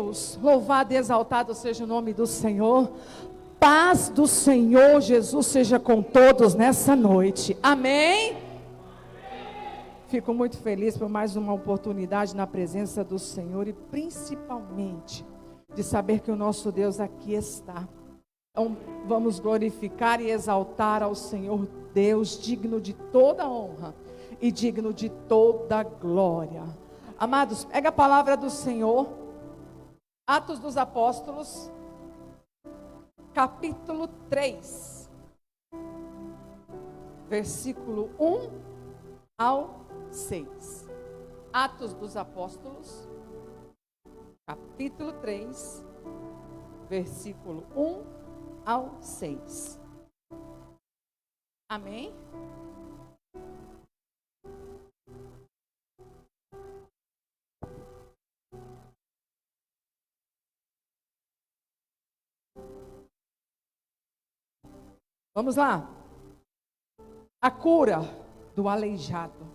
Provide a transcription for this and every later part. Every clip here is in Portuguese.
Deus, louvado e exaltado seja o nome do Senhor. Paz do Senhor Jesus seja com todos nessa noite. Amém? Fico muito feliz por mais uma oportunidade na presença do Senhor e principalmente de saber que o nosso Deus aqui está. Então, vamos glorificar e exaltar ao Senhor Deus, digno de toda honra e digno de toda glória. Amados, pega a palavra do Senhor, Atos dos Apóstolos, capítulo 3, versículo 1 ao 6. Atos dos Apóstolos, capítulo 3, versículo 1 ao 6. Amém? Vamos lá. A cura do aleijado.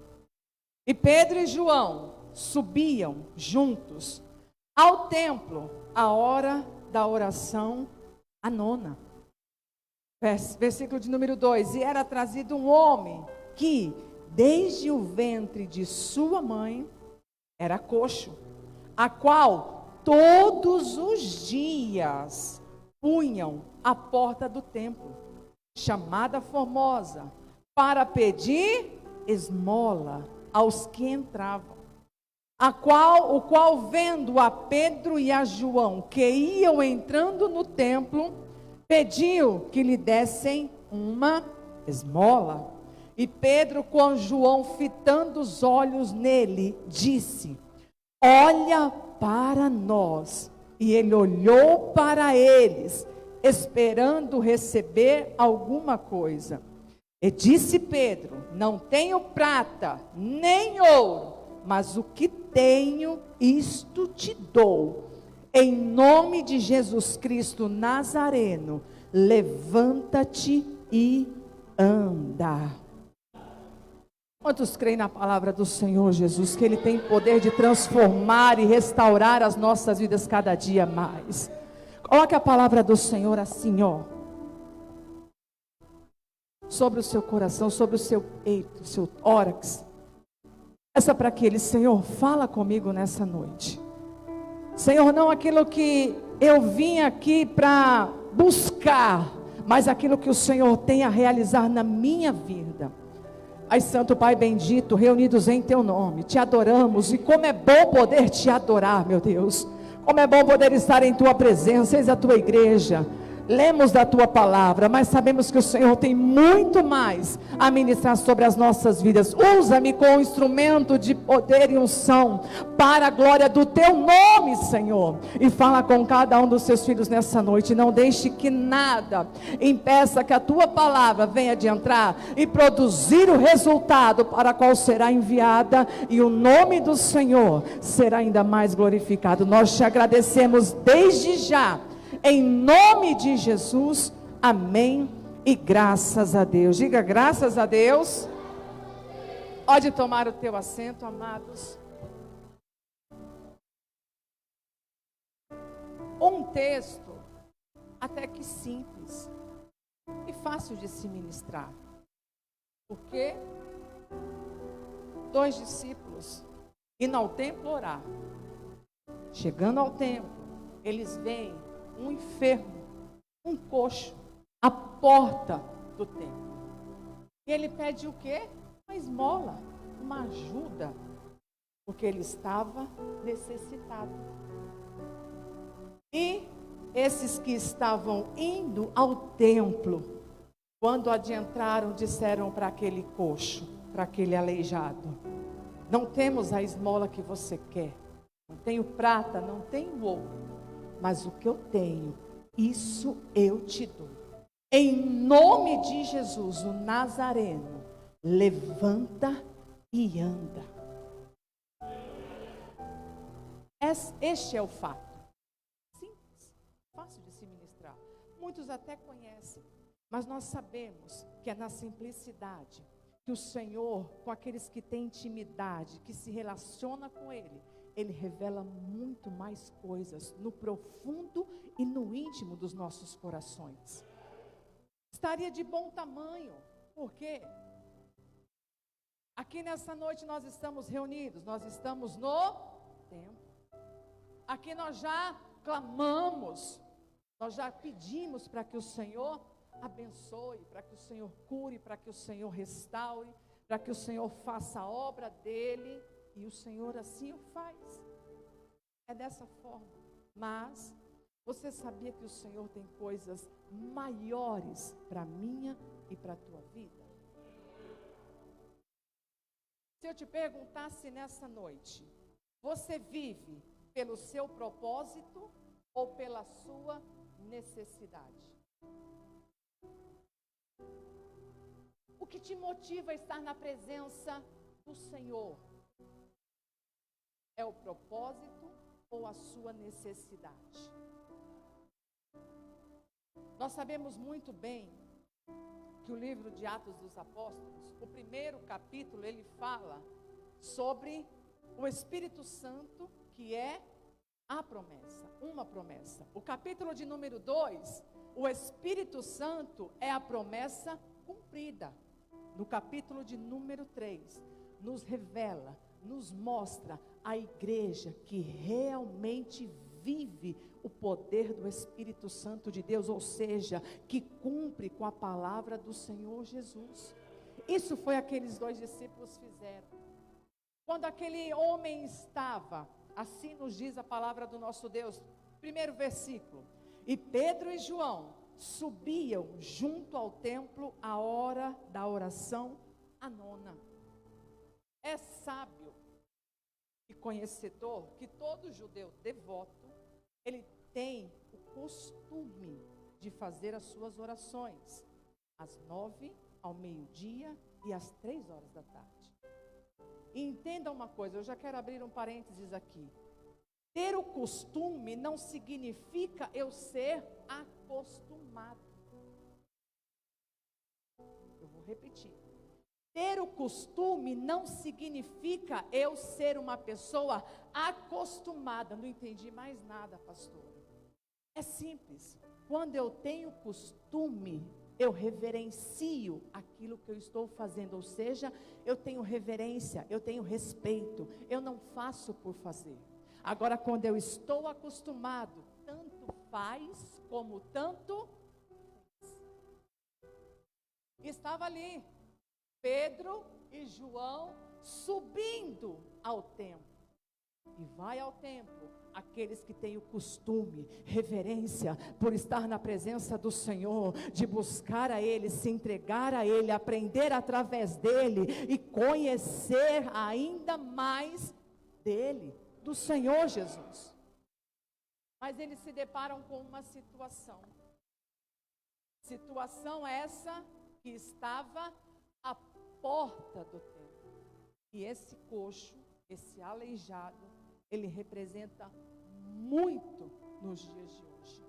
E Pedro e João subiam juntos ao templo à hora da oração, a nona. Versículo de número 2. E era trazido um homem que, desde o ventre de sua mãe, era coxo, a qual todos os dias punham à porta do templo, chamada Formosa, para pedir esmola aos que entravam. O qual vendo a Pedro e a João, que iam entrando no templo, pediu que lhe dessem uma esmola. E Pedro, com João fitando os olhos nele, disse: olha para nós. E ele olhou para eles, esperando receber alguma coisa. E disse Pedro: não tenho prata, nem ouro, mas o que tenho, isto te dou. Em nome de Jesus Cristo Nazareno, levanta-te e anda. Quantos creem na palavra do Senhor Jesus, que Ele tem poder de transformar e restaurar as nossas vidas cada dia mais? Coloque a palavra do Senhor assim, ó, sobre o seu coração, sobre o seu peito, o seu tórax. Essa para aquele: Senhor, fala comigo nessa noite. Senhor, não aquilo que eu vim aqui para buscar, mas aquilo que o Senhor tem a realizar na minha vida. Ai, Santo Pai bendito, reunidos em Teu nome, Te adoramos, e como é bom poder Te adorar, meu Deus. Como é bom poder estar em Tua presença. Eis a Tua igreja. Lemos da Tua palavra, mas sabemos que o Senhor tem muito mais a ministrar sobre as nossas vidas. Usa-me como instrumento de poder e unção para a glória do Teu nome, Senhor. E fala com cada um dos Seus filhos nessa noite. Não deixe que nada impeça que a Tua palavra venha de entrar e produzir o resultado para qual será enviada, e o nome do Senhor será ainda mais glorificado. Nós Te agradecemos desde já, em nome de Jesus, amém e graças a Deus. Diga graças a Deus. Pode tomar o teu assento, amados. Um texto até que simples e fácil de se ministrar. Porque 2 discípulos indo ao templo orar. Chegando ao templo, eles veem um enfermo, um coxo, à porta do templo. E ele pede o quê? Uma esmola, uma ajuda, porque ele estava necessitado. E esses que estavam indo ao templo, quando adentraram, disseram para aquele coxo, para aquele aleijado: não temos a esmola que você quer, não tenho prata, não tenho ouro, mas o que eu tenho, isso eu te dou. Em nome de Jesus, o Nazareno, levanta e anda. Este é o fato. Simples, fácil de se ministrar. Muitos até conhecem, mas nós sabemos que é na simplicidade que o Senhor, com aqueles que têm intimidade, que se relaciona com Ele, Ele revela muito mais coisas no profundo e no íntimo dos nossos corações. Estaria de bom tamanho, porque aqui nessa noite nós estamos reunidos, nós estamos no templo. Aqui nós já clamamos, nós já pedimos para que o Senhor abençoe, para que o Senhor cure, para que o Senhor restaure, para que o Senhor faça a obra dele, e o Senhor assim o faz. É dessa forma. Mas você sabia que o Senhor tem coisas maiores para a minha e para a tua vida? Se eu te perguntasse nessa noite, você vive pelo seu propósito ou pela sua necessidade? O que te motiva a estar na presença do Senhor? É o propósito ou a sua necessidade? Nós sabemos muito bem que o livro de Atos dos Apóstolos, o primeiro capítulo, ele fala sobre o Espírito Santo, que é a promessa, uma promessa. O capítulo de número 2, o Espírito Santo é a promessa cumprida. No capítulo de número 3, nos revela, nos mostra a igreja que realmente vive o poder do Espírito Santo de Deus, ou seja, que cumpre com a palavra do Senhor Jesus. Isso foi aqueles 2 discípulos fizeram. Quando aquele homem estava, assim nos diz a palavra do nosso Deus, primeiro versículo, e Pedro e João subiam junto ao templo à hora da oração, a 9ª. É sábio e conhecedor que todo judeu devoto, ele tem o costume de fazer as suas orações às 9, ao meio-dia e às 3 horas da tarde. E entenda uma coisa, eu já quero abrir um parênteses aqui. Ter o costume não significa eu ser acostumado. Eu vou repetir. Ter o costume não significa eu ser uma pessoa acostumada. Não entendi mais nada, pastora. É simples. Quando eu tenho costume, eu reverencio aquilo que eu estou fazendo. Ou seja, eu tenho reverência, eu tenho respeito. Eu não faço por fazer. Agora, quando eu estou acostumado, tanto faz como tanto faz. Estava ali Pedro e João subindo ao templo. E vai ao templo aqueles que têm o costume, reverência por estar na presença do Senhor, de buscar a Ele, se entregar a Ele, aprender através dEle e conhecer ainda mais dEle, do Senhor Jesus. Mas eles se deparam com uma situação. Situação essa que estava à porta do templo. E esse coxo, esse aleijado, ele representa muito nos dias de hoje.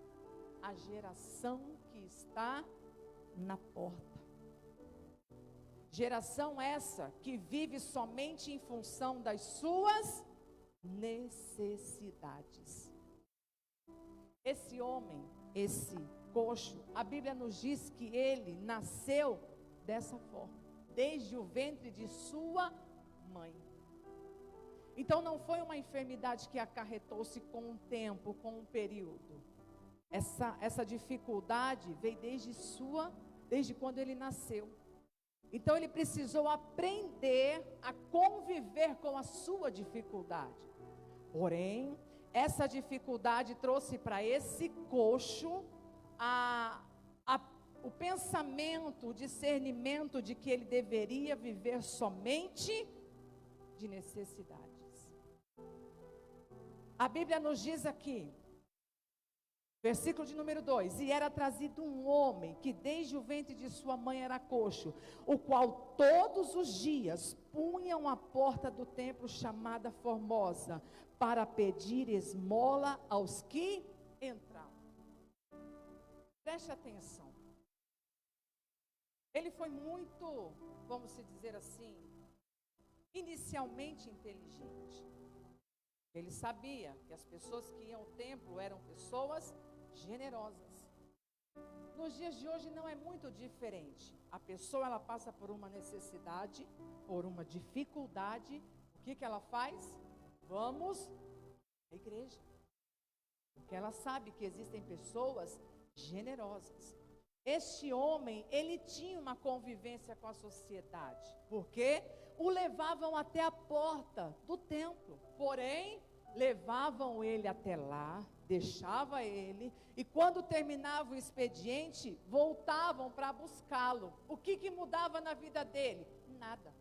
A geração que está na porta. Geração essa que vive somente em função das suas necessidades. Esse homem, esse coxo, a Bíblia nos diz que ele nasceu dessa forma, desde o ventre de sua mãe. Então não foi uma enfermidade que acarretou-se com um tempo, com um período. Essa dificuldade veio desde quando ele nasceu. Então ele precisou aprender a conviver com a sua dificuldade. Porém, essa dificuldade trouxe para esse coxo o pensamento, o discernimento de que ele deveria viver somente de necessidades. A Bíblia nos diz aqui, versículo de número 2: e era trazido um homem que desde o ventre de sua mãe era coxo, o qual todos os dias punham a porta do templo chamada Formosa, para pedir esmola aos que entravam. Preste atenção. Ele foi muito, vamos dizer assim, inicialmente inteligente. Ele sabia que as pessoas que iam ao templo eram pessoas generosas. Nos dias de hoje não é muito diferente. A pessoa, ela passa por uma necessidade, por uma dificuldade. O que ela faz? Vamos à igreja. Porque ela sabe que existem pessoas generosas. Este homem, ele tinha uma convivência com a sociedade, porque o levavam até a porta do templo, porém, levavam ele até lá, deixava ele, e quando terminava o expediente, voltavam para buscá-lo. O que mudava na vida dele? Nada.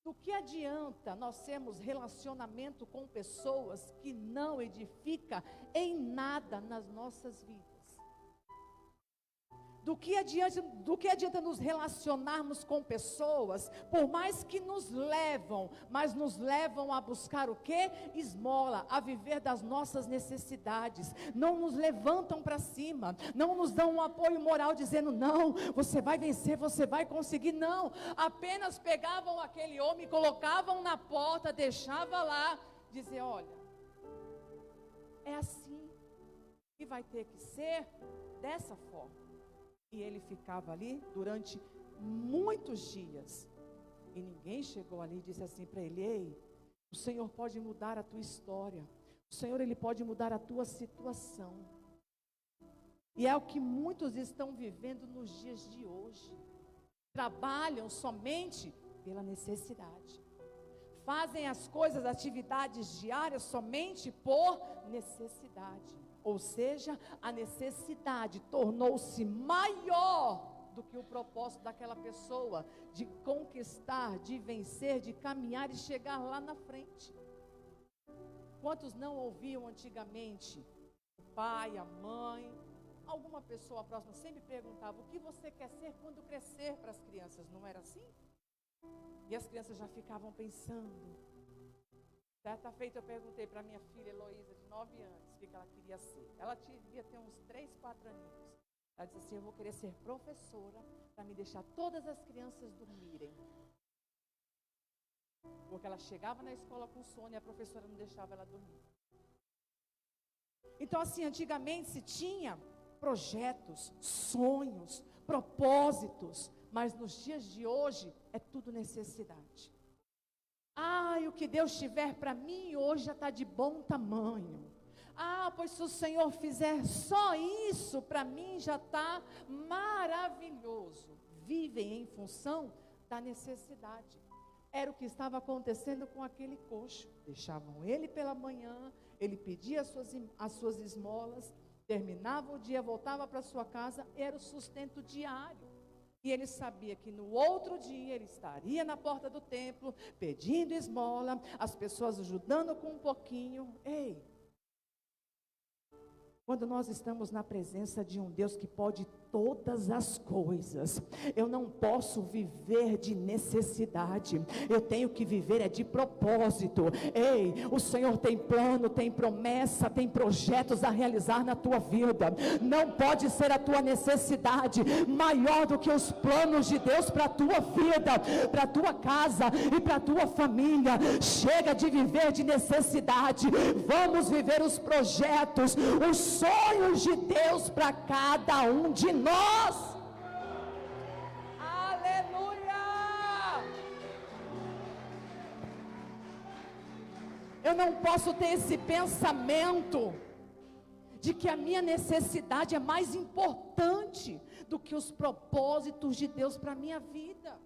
Do que adianta nós termos relacionamento com pessoas que não edificam em nada nas nossas vidas? Do que adianta nos relacionarmos com pessoas, por mais que nos levam, mas nos levam a buscar o quê? Esmola, a viver das nossas necessidades, não nos levantam para cima, não nos dão um apoio moral dizendo, não, você vai vencer, você vai conseguir, não, apenas pegavam aquele homem, colocavam na porta, deixava lá, dizer, olha, é assim, e vai ter que ser dessa forma. E ele ficava ali durante muitos dias. E ninguém chegou ali e disse assim para ele, ei, o Senhor pode mudar a tua história. O Senhor, Ele pode mudar a tua situação. E é o que muitos estão vivendo nos dias de hoje. Trabalham somente pela necessidade. Fazem as coisas, atividades diárias somente por necessidade. Ou seja, a necessidade tornou-se maior do que o propósito daquela pessoa de conquistar, de vencer, de caminhar e chegar lá na frente. Quantos não ouviam antigamente o pai, a mãe, alguma pessoa próxima sempre perguntava, o que você quer ser quando crescer, para as crianças, não era assim? E as crianças já ficavam pensando. Certa feita eu perguntei para minha filha Heloísa, de 9 anos, o que ela queria ser. Ela devia ter uns 3, 4 aninhos. Ela disse assim, eu vou querer ser professora para me deixar todas as crianças dormirem. Porque ela chegava na escola com sono e a professora não deixava ela dormir. Então assim, antigamente se tinha projetos, sonhos, propósitos, mas nos dias de hoje é tudo necessidade. Ah, e o que Deus tiver para mim hoje já está de bom tamanho. Ah, pois se o Senhor fizer só isso, para mim já está maravilhoso. Vivem em função da necessidade. Era o que estava acontecendo com aquele coxo. Deixavam ele pela manhã, ele pedia as suas esmolas, terminava o dia, voltava para sua casa, era o sustento diário. E ele sabia que no outro dia ele estaria na porta do templo, pedindo esmola, as pessoas ajudando com um pouquinho. Ei, quando nós estamos na presença de um Deus que pode todas as coisas, eu não posso viver de necessidade, eu tenho que viver de propósito. Ei, o Senhor tem plano, tem promessa, tem projetos a realizar na tua vida. Não pode ser a tua necessidade maior do que os planos de Deus para a tua vida, para a tua casa e para a tua família. Chega de viver de necessidade, vamos viver os projetos, os sonhos de Deus para cada um de nós. Aleluia! Eu não posso ter esse pensamento de que a minha necessidade é mais importante do que os propósitos de Deus para a minha vida.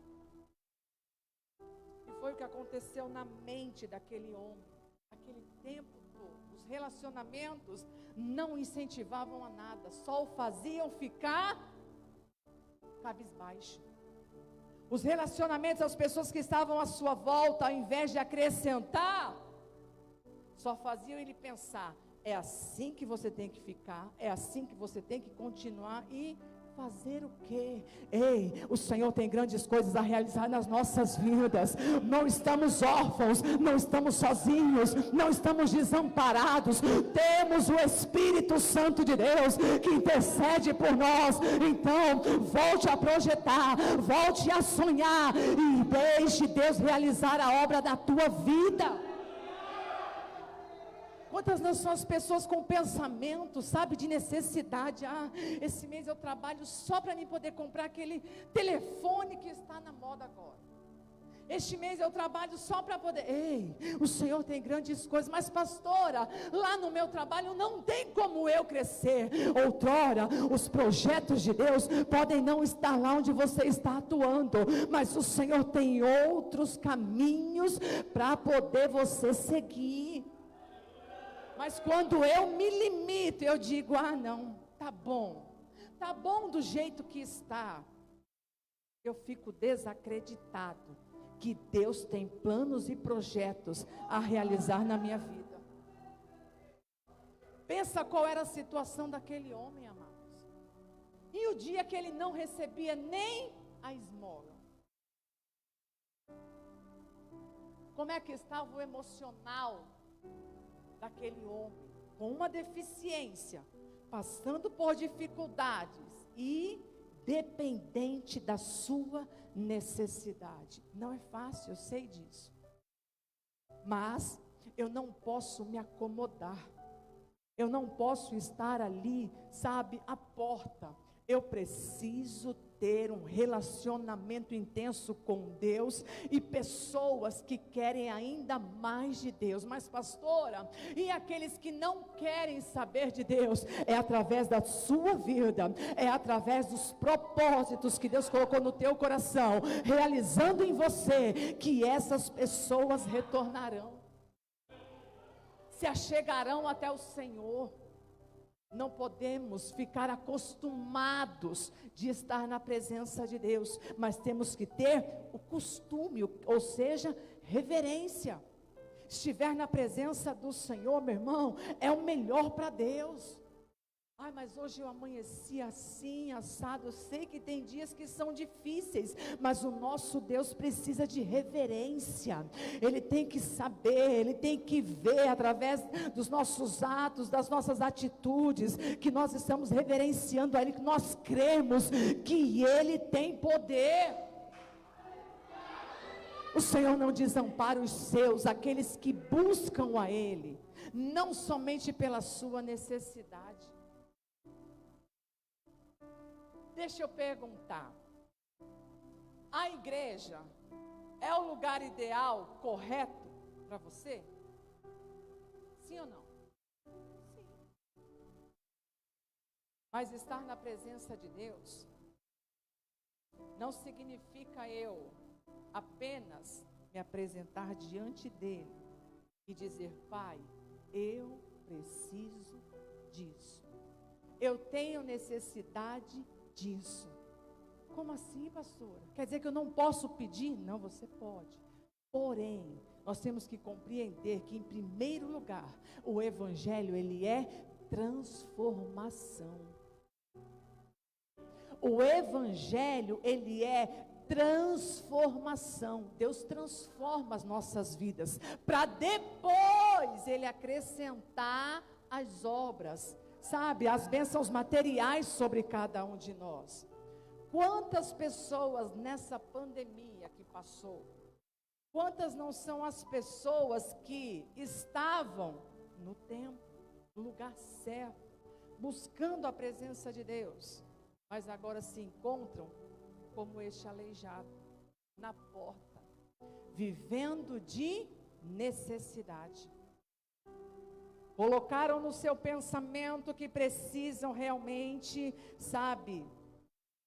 E foi o que aconteceu na mente daquele homem, aquele tempo. Os relacionamentos não incentivavam a nada, só o faziam ficar cabisbaixo. Os relacionamentos, as pessoas que estavam à sua volta, ao invés de acrescentar, só faziam ele pensar, é assim que você tem que ficar, é assim que você tem que continuar e fazer o quê? Ei, o Senhor tem grandes coisas a realizar nas nossas vidas. Não estamos órfãos, não estamos sozinhos, não estamos desamparados. Temos o Espírito Santo de Deus que intercede por nós. Então, volte a projetar, volte a sonhar e deixe Deus realizar a obra da tua vida. Quantas não são as pessoas com pensamento, sabe, de necessidade? Esse mês eu trabalho só para mim poder comprar aquele telefone que está na moda agora. Este mês eu trabalho só para poder. Ei, o Senhor tem grandes coisas, mas pastora, lá no meu trabalho não tem como eu crescer. Outrora, os projetos de Deus podem não estar lá onde você está atuando, mas o Senhor tem outros caminhos para poder você seguir. Mas quando eu me limito, eu digo: não, tá bom do jeito que está, eu fico desacreditado que Deus tem planos e projetos a realizar na minha vida. Pensa qual era a situação daquele homem, amados. E o dia que ele não recebia nem a esmola. Como é que estava o emocional daquele homem? Com uma deficiência, passando por dificuldades e dependente da sua necessidade. Não é fácil, eu sei disso. Mas eu não posso me acomodar. Eu não posso estar ali, sabe, à porta. Eu preciso ter um relacionamento intenso com Deus e pessoas que querem ainda mais de Deus. Mas pastora, e aqueles que não querem saber de Deus? É através da sua vida, é através dos propósitos que Deus colocou no teu coração, realizando em você, que essas pessoas retornarão, se achegarão até o Senhor. Não podemos ficar acostumados de estar na presença de Deus, mas temos que ter o costume, ou seja, reverência. Estiver na presença do Senhor, meu irmão, é o melhor para Deus. Mas hoje eu amanheci assim, assado. Eu sei que tem dias que são difíceis, mas o nosso Deus precisa de reverência. Ele tem que saber, Ele tem que ver através dos nossos atos, das nossas atitudes, que nós estamos reverenciando a Ele, que nós cremos que Ele tem poder. O Senhor não desampara os seus, aqueles que buscam a Ele, não somente pela sua necessidade. Deixa eu perguntar, a igreja é o lugar ideal, correto para você? Sim ou não? Sim. Mas estar na presença de Deus não significa eu apenas me apresentar diante dele e dizer: Pai, eu preciso disso, eu tenho necessidade disso. Como assim, pastora? Quer dizer que eu não posso pedir? Não, você pode. Porém, nós temos que compreender que, em primeiro lugar, o evangelho, ele é transformação. O evangelho, ele é transformação. Deus transforma as nossas vidas, para depois ele acrescentar as obras, sabe, as bênçãos materiais sobre cada um de nós. Quantas pessoas nessa pandemia que passou, quantas não são as pessoas que estavam no tempo, no lugar certo, buscando a presença de Deus, mas agora se encontram como este aleijado, na porta, vivendo de necessidade. Colocaram no seu pensamento que precisam realmente, sabe,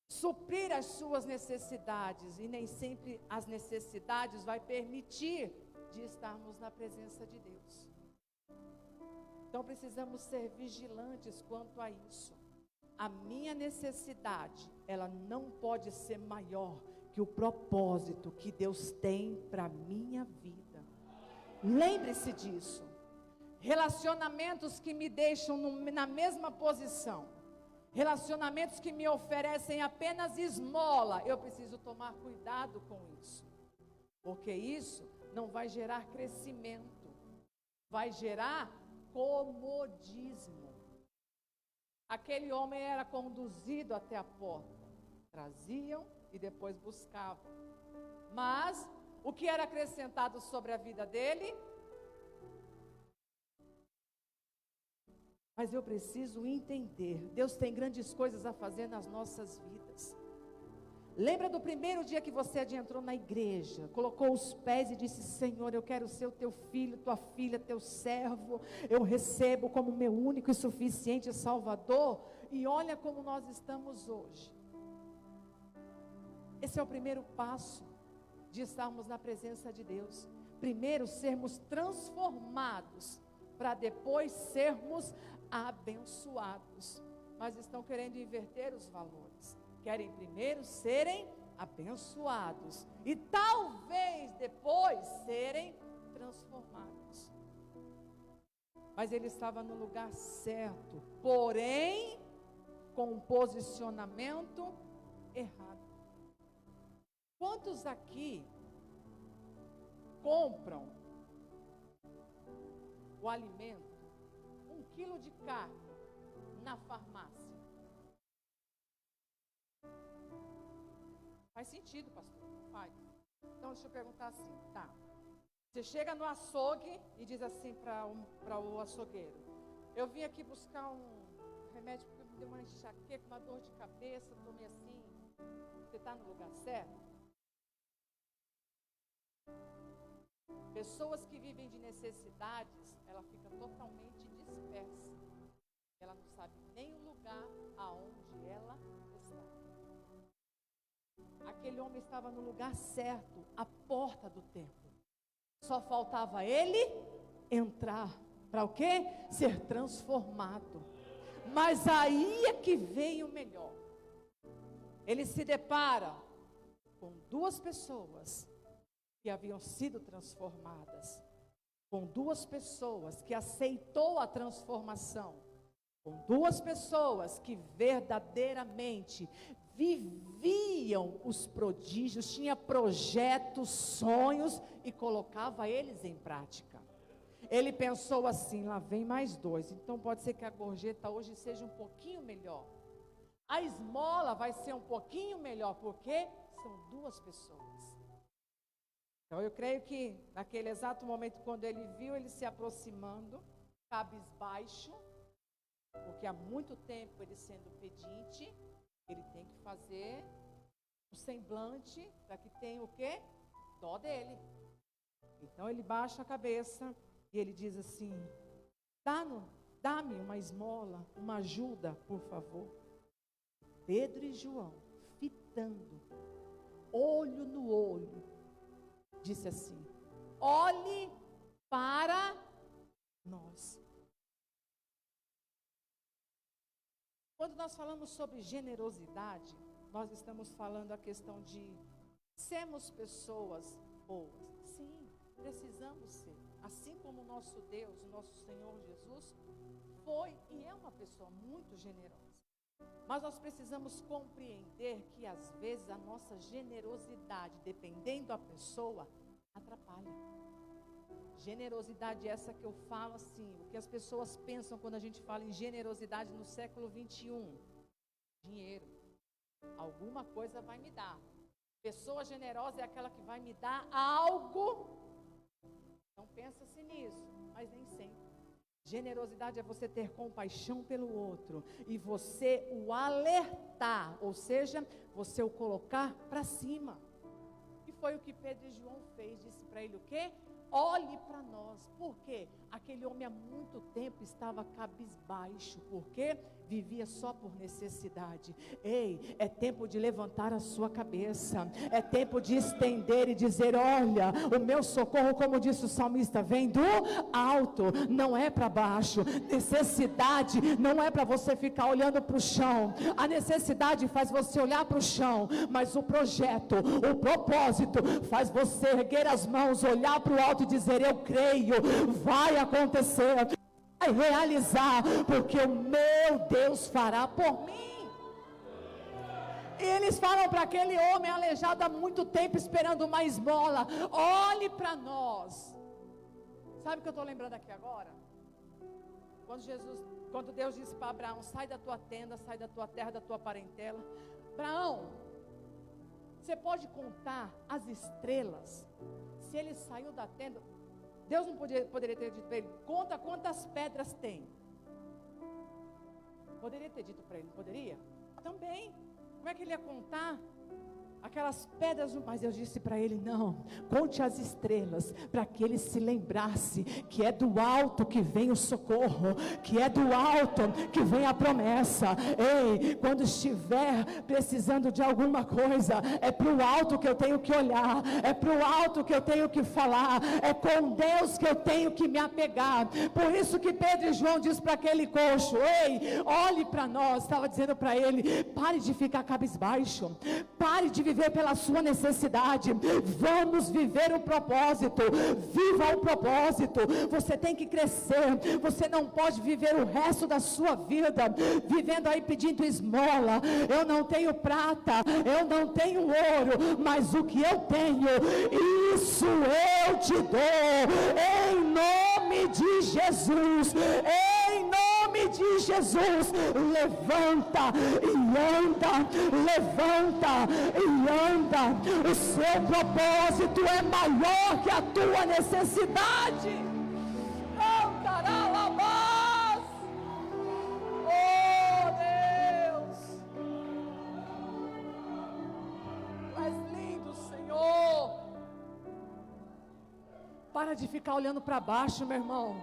suprir as suas necessidades, e nem sempre as necessidades vai permitir de estarmos na presença de Deus. Então precisamos ser vigilantes quanto a isso. A minha necessidade, ela não pode ser maior que o propósito que Deus tem para a minha vida. Lembre-se disso. Relacionamentos que me deixam na mesma posição, relacionamentos que me oferecem apenas esmola, eu preciso tomar cuidado com isso, porque isso não vai gerar crescimento, vai gerar comodismo. Aquele homem era conduzido até a porta, traziam e depois buscavam, mas o que era acrescentado sobre a vida dele? Mas eu preciso entender, Deus tem grandes coisas a fazer nas nossas vidas. Lembra do primeiro dia que você adentrou na igreja, colocou os pés e disse: Senhor, eu quero ser o teu filho, tua filha, teu servo, eu recebo como meu único e suficiente Salvador. E olha como nós estamos hoje. Esse é o primeiro passo de estarmos na presença de Deus. Primeiro sermos transformados, para depois sermos abençoados. Mas estão querendo inverter os valores. Querem primeiro serem abençoados e talvez depois serem transformados. Mas ele estava no lugar certo, porém com um posicionamento errado. Quantos aqui compram o alimento, 1 quilo de carne na farmácia? Faz sentido, pastor? Faz. Então deixa eu perguntar assim, tá? Você chega no açougue e diz assim para o açougueiro: eu vim aqui buscar um remédio porque me deu uma enxaqueca, uma dor de cabeça, tomei assim. Você está no lugar certo? Pessoas que vivem de necessidades, ela fica totalmente dispersa. Ela não sabe nem o lugar aonde ela está. Aquele homem estava no lugar certo, à porta do templo. Só faltava ele entrar. Para o quê? Ser transformado. Mas aí é que vem o melhor. Ele se depara com 2 pessoas que haviam sido transformadas. Com 2 pessoas que aceitou a transformação. Com 2 pessoas que verdadeiramente viviam os prodígios, tinha projetos, sonhos e colocava eles em prática. Ele pensou assim: lá vem mais 2, então pode ser que a gorjeta hoje seja um pouquinho melhor. A esmola vai ser um pouquinho melhor, porque são 2 pessoas. Então eu creio que naquele exato momento, quando ele viu ele se aproximando, cabisbaixo, porque há muito tempo ele sendo pedinte, ele tem que fazer um semblante para que tenha o quê? Dó dele. Então ele baixa a cabeça e ele diz assim: dá-me uma esmola, uma ajuda, por favor. Pedro e João, fitando, olho no olho, disse assim: olhe para nós. Quando nós falamos sobre generosidade, nós estamos falando a questão de sermos pessoas boas. Sim, precisamos ser. Assim como o nosso Deus, o nosso Senhor Jesus, foi e é uma pessoa muito generosa. Mas nós precisamos compreender que às vezes a nossa generosidade, dependendo da pessoa, atrapalha. Generosidade essa que eu falo assim, o que as pessoas pensam quando a gente fala em generosidade no século 21. Dinheiro. Alguma coisa vai me dar. Pessoa generosa é aquela que vai me dar algo. Não pensa-se nisso, mas nem sempre. Generosidade é você ter compaixão pelo outro e você o alertar, ou seja, você o colocar para cima. E foi o que Pedro e João fez, disse para ele o quê? Olhe para nós. Por quê? Aquele homem há muito tempo estava cabisbaixo, porque vivia só por necessidade. Ei, é tempo de levantar a sua cabeça, é tempo de estender e dizer: olha, o meu socorro, como disse o salmista, vem do alto, não é para baixo. Necessidade não é para você ficar olhando para o chão. A necessidade faz você olhar para o chão, mas o projeto, o propósito faz você erguer as mãos, olhar para o alto e dizer: eu creio, vai acontecer, vai realizar, porque o meu Deus fará por mim. E eles falam para aquele homem aleijado há muito tempo, esperando uma esmola: olhe para nós. Sabe o que eu estou lembrando aqui agora? Quando Deus disse para Abraão: sai da tua tenda, sai da tua terra, da tua parentela. Abraão, você pode contar as estrelas? Se ele saiu da tenda, Deus não poderia ter dito para ele: conta quantas pedras tem. Poderia ter dito para ele, poderia? Também. Como é que ele ia contar aquelas pedras? Mas eu disse para ele, não, conte as estrelas, para que ele se lembrasse que é do alto que vem o socorro, que é do alto que vem a promessa. Ei, quando estiver precisando de alguma coisa, é para o alto que eu tenho que olhar, é para o alto que eu tenho que falar, é com Deus que eu tenho que me apegar. Por isso que Pedro e João diz para aquele coxo, ei, olhe para nós, estava dizendo para ele, pare de ficar cabisbaixo, pare de viver pela sua necessidade, vamos viver o propósito, viva o propósito. Você tem que crescer, você não pode viver o resto da sua vida vivendo aí pedindo esmola. Eu não tenho prata, eu não tenho ouro, mas o que eu tenho, isso eu te dou, em nome de Jesus, em nome de Jesus. Levanta e anda, levanta e anda. O seu propósito é maior que a tua necessidade. Cantaralabás. Oh Deus, tu és lindo, Senhor. Para de ficar olhando para baixo, meu irmão.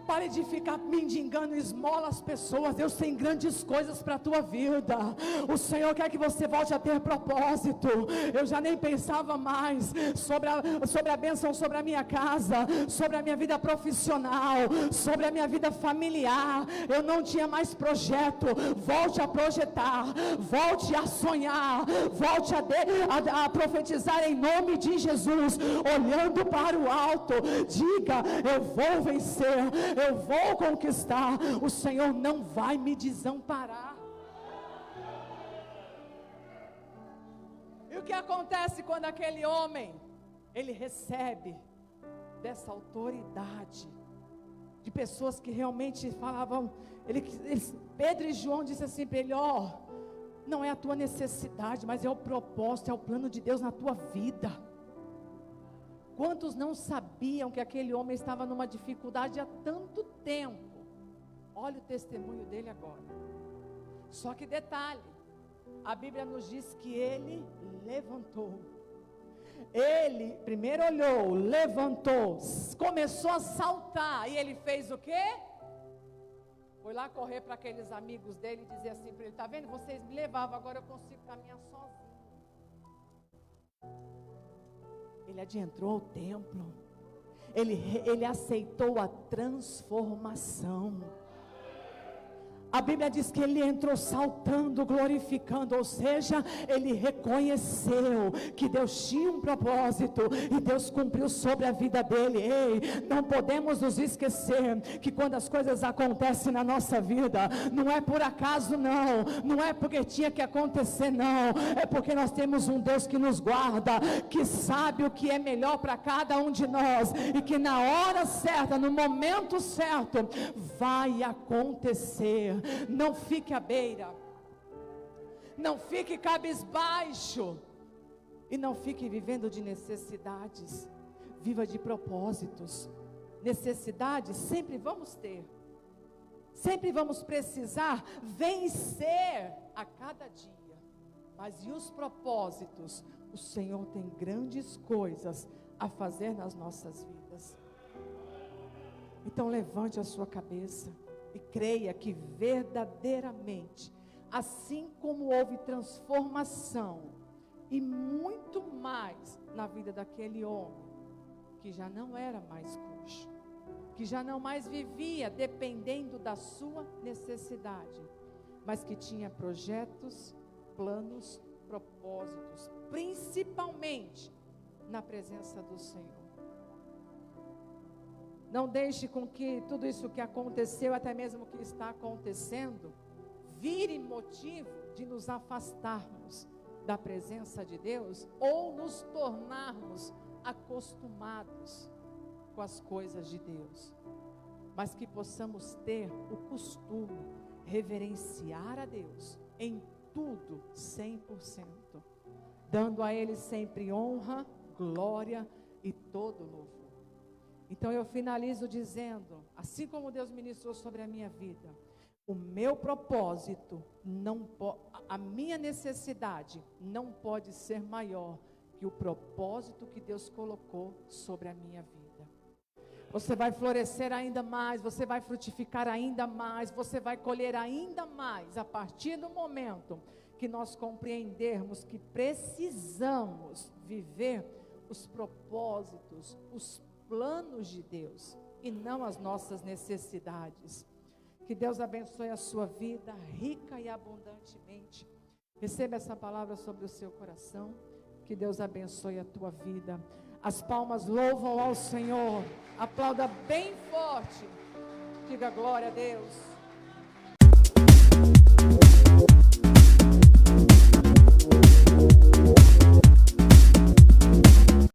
Pare de ficar mendigando esmola às pessoas. Deus tem grandes coisas para a tua vida. O Senhor quer que você volte a ter propósito. Eu já nem pensava mais sobre a bênção sobre a minha casa, sobre a minha vida profissional, sobre a minha vida familiar. Eu não tinha mais projeto. Volte a projetar, volte a sonhar, volte a profetizar em nome de Jesus, olhando para o alto. Diga, eu vou vencer, eu vou conquistar, o Senhor não vai me desamparar. E o que acontece quando aquele homem, ele recebe dessa autoridade, de pessoas que realmente falavam, Pedro e João disse assim para ele, ó, não é a tua necessidade, mas é o propósito, é o plano de Deus na tua vida. Quantos não sabiam que aquele homem estava numa dificuldade há tanto tempo? Olha o testemunho dele agora. Só que detalhe, a Bíblia nos diz que ele levantou. Ele primeiro olhou, levantou, começou a saltar. E ele fez o quê? Foi lá correr para aqueles amigos dele e dizer assim para ele, está vendo? Vocês me levavam, agora eu consigo caminhar sozinho. Ele adentrou o templo, ele aceitou a transformação. A Bíblia diz que ele entrou saltando, glorificando, ou seja, ele reconheceu que Deus tinha um propósito e Deus cumpriu sobre a vida dele. Ei, não podemos nos esquecer que quando as coisas acontecem na nossa vida, não é por acaso não, não é porque tinha que acontecer não, é porque nós temos um Deus que nos guarda, que sabe o que é melhor para cada um de nós, e que na hora certa, no momento certo, vai acontecer. Não fique à beira, não fique cabisbaixo, e não fique vivendo de necessidades. Viva de propósitos. Necessidades sempre vamos ter, sempre vamos precisar vencer a cada dia, mas e os propósitos? O Senhor tem grandes coisas a fazer nas nossas vidas. Então levante a sua cabeça e creia que verdadeiramente, assim como houve transformação e muito mais na vida daquele homem, que já não era mais coxo, que já não mais vivia dependendo da sua necessidade, mas que tinha projetos, planos, propósitos, principalmente na presença do Senhor. Não deixe com que tudo isso que aconteceu, até mesmo o que está acontecendo, vire motivo de nos afastarmos da presença de Deus, ou nos tornarmos acostumados com as coisas de Deus, mas que possamos ter o costume, reverenciar a Deus em tudo, 100%, dando a Ele sempre honra, glória e todo louvor. Então eu finalizo dizendo, assim como Deus ministrou sobre a minha vida, o meu propósito a minha necessidade não pode ser maior que o propósito que Deus colocou sobre a minha vida. Você vai florescer ainda mais, você vai frutificar ainda mais, você vai colher ainda mais a partir do momento que nós compreendermos que precisamos viver os propósitos, os planos de Deus e não as nossas necessidades. Que Deus abençoe a sua vida rica e abundantemente. Receba essa palavra sobre o seu coração. Que Deus abençoe a tua vida. As palmas louvam ao Senhor. Aplauda bem forte. Diga glória a Deus.